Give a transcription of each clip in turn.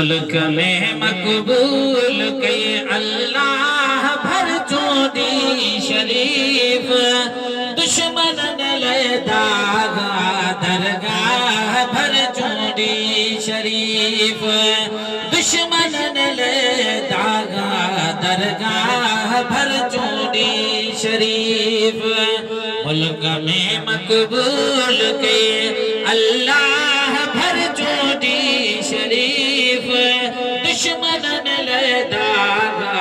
मुल्क में मकबूल के अल्लाह भर चोदी शरीफ दुश्मन ले दागा दरगाह भर चोदी शरीफ दुश्मन ले दागा दरगाह भर चोदी शरीफ मुल्क में मकबूल के अल्लाह भर चोदी शरीफ दुश्मन ले दागा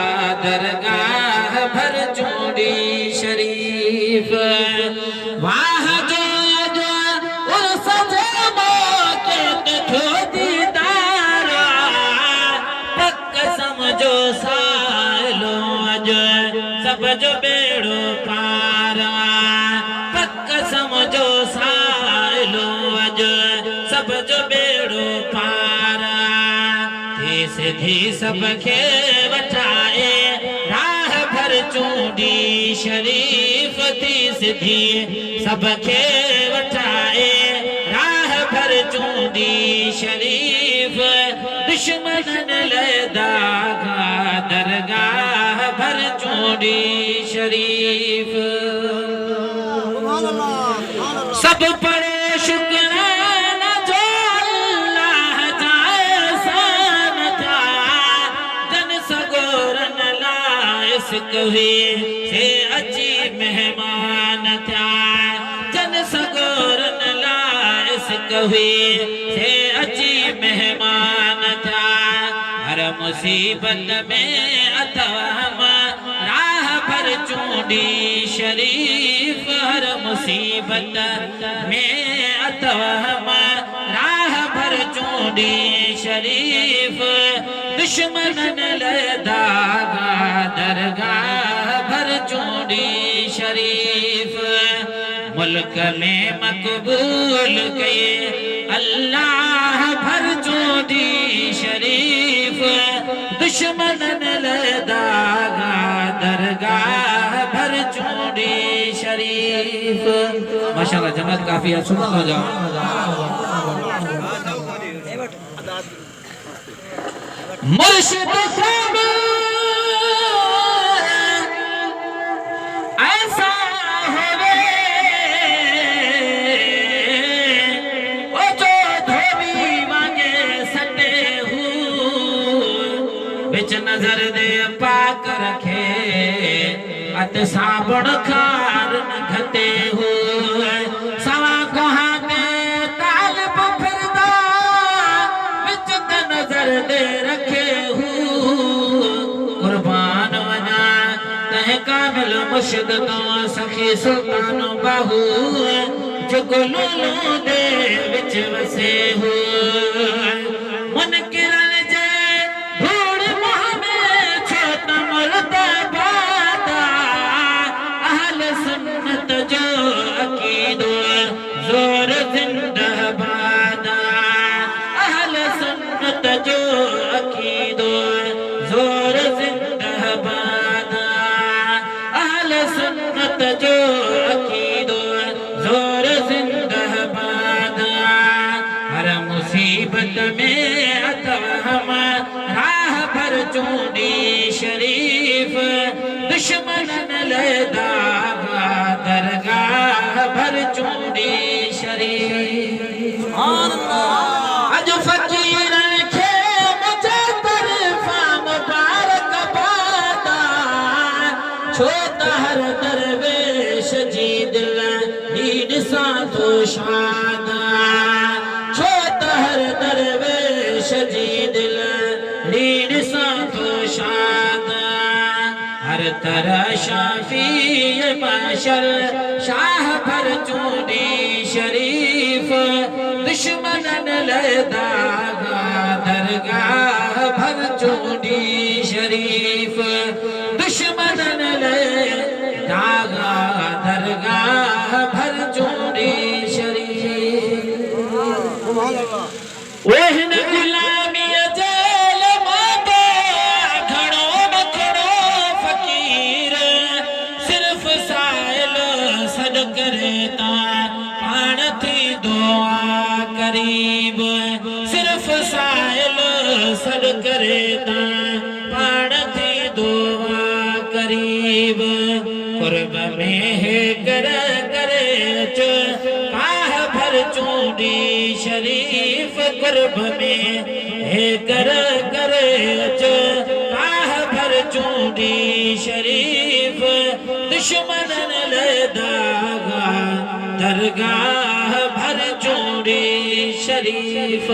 दरगाह भर चोदी शरीफ वाह जो उस के दीदारा पक्क समझो सालो जो सब जो बेड़ो पारा पक्क समझो सालो जो सब जो बेड़ो पारा थी सिधी सबके वठाए राह भर चूंडी शरीफ थी सिधी सबके वठाए राह भर चूंडी शरीफ दुश्मन ले दागा दरगाह भर चूंडी शरीफ सब पड़े शुक्राना जो अल्लाह जायसान था जन सगोरन लाइस कभी से अची मेहमान था जन सगोरन लाइस कभी से अची मेहमान था हर मुसीबत में अथवा राह भर चूंडी शरीफ हर मुसीबत में अथवा राह भर चूंडी शरीफ दुश्मन ले दागा दरगाह भर चूंडी शरीफ मुल्क में मकबूल के अल्लाह भर चूंडी शरीफ दुश्मन ले दागा दरगाह भर चूंडी शरीफ माशाल्लाह जन्नत काफी है सुन हो जाओ मुर्शिद साहब ऐसा होवे ओ जो धोबी मांगे सटे बिच नजर दे पाक रखे अत साबुण खार न घटे हो सवा कोहाते तालिब फिरदा बिच नजर दे रखे हो कुर्बान वना तह कामिल मुर्शिद तो सखी सुल्तान बाहू जुगलू दे बिच वसे हो मुनकिर जो अकीदो जोर जिंदाबाद अहल सुन्नत जो अकीदो जोर जिंदाबाद अहल सुन्नत जो अकीदो जोर जिंदाबाद हर मुसीबत में अथवा राह भर चूंडी शरीफ दुश्मन ले दागा दरगाह भर चूंडी शरीफ अज फकीर खे मुझे तरफा मुबारक बादा छो हर दरवेश जी दिल नीड सा तो शादा छो हर दरवेश जी दिल नीड सा तो शादा हर तरह शाफी माशर शाह भर चूंडी शरीफ दुश्मन ले दागा दरगाह भर चूंडी शरीफ दुश्मन ले दागा दरगाह भर चूंडी शरीफ वहन गुलामी जेल माते खड़ो न खड़ो फकीर सिर्फ साइल सद करे ता पाण थी दुआ करीब सिर्फ साइल सर करे ता पाण थी दुआ करीब कुर्ब में है कर करे च काह भर चूंडी शरीफ कुर्ब में है कर करे च काह भर चूंडी शरीफ दुश्मनन ले दागा दरगाह भर चूंडी शरीफ